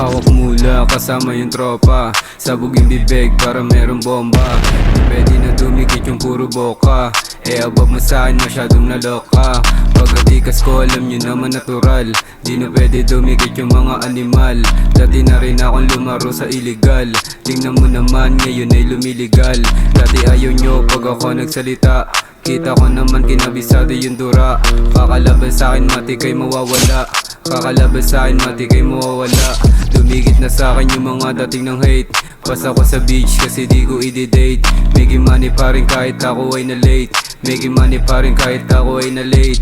Hawak mula kasama yung tropa, sabog yung bibig para merong bomba. Di pwede na dumikit yung puro boka, above mo sa'kin masyadong naloka. Pagkatikas ko alam nyo naman natural, di na pwede dumikit yung mga animal. Dati na rin akong lumaro sa illegal, tingnan mo naman ngayon ay lumiligal. Dati ayaw nyo pag ako nagsalita, kita ko naman kinabisado yung dura. Kakalaban sa'kin mati kay mawawala, kakalaban sa'kin mati kay mawawala. Dumigit na sa'kin yung mga dating ng hate, pasa ko sa beach kasi di ko i-date. Making money pa rin kahit ako ay na late, making money pa rin kahit ako ay na late.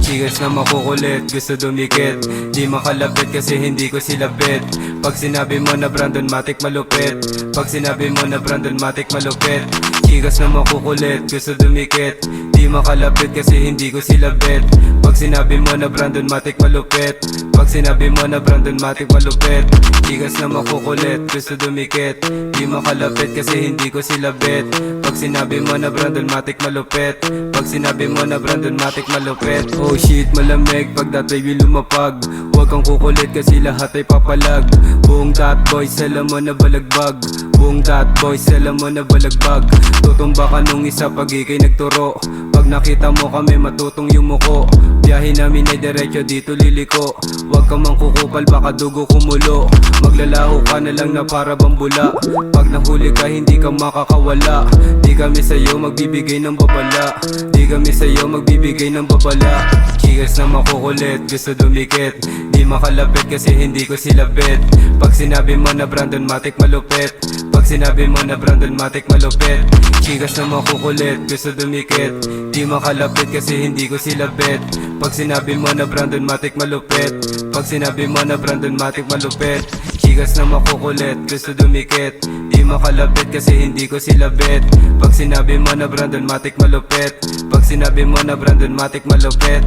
Chikas na makukulit, gusto dumikit, di makalapit kasi hindi ko sila bet. Pag sinabi mo na Brandon Matic malupit, pag sinabi mo na Brandon Matic malupit. Chikas na makukulit, gusto dumikit, di makalapit kasi hindi ko sila bet. Pag sinabi mo na Brandon Matic malupit, pag sinabi mo na Brandon Matic malupit. Chikas na makukulit, gusto dumikit, di makalapit kasi hindi ko sila bet. Pag sinabi mo na Brandon Matic malupit, pag sinabi mo na Brandon Matic malupit. Oh shit, malamig pag datay lumapag, huwag kang kukulit kasi lahat ay papalag. Buong that boys, alam mo na balagbag, buong that boys, alam mo na balagbag. Tutumba ka nung isa pag ikay nagturo, pag nakita mo kami matutong yung muko. Biyahe namin ay diretso dito liliko, huwag ka mang kukupal baka dugo kumulo. Maglalaho ka na lang na para bang bula, pag nahuli ka hindi ka makakawala. Di kami sa'yo magbibigay ng babala, di kami sa'yo magbibigay ng babala. Chikas na makukulit, gusto dumikit, di makalapit kasi hindi ko sila bet. Pag sinabi mo na Brandon Matic malupit, pag sinabi mo na Brandon Matic malupit. Chikas na makukulit, gusto dumikit, di makalapit kasi hindi ko sila bet. Pag sinabi mo na Brandon Matic malupit, pag sinabi mo na Brandon Matic malupit. Chikas na makukulit, gusto dumikit, di makalapit kasi hindi ko sila bet. Pag sinabi mo na Brandon Matic malupit, pag sinabi mo na Brandon Matic malupit.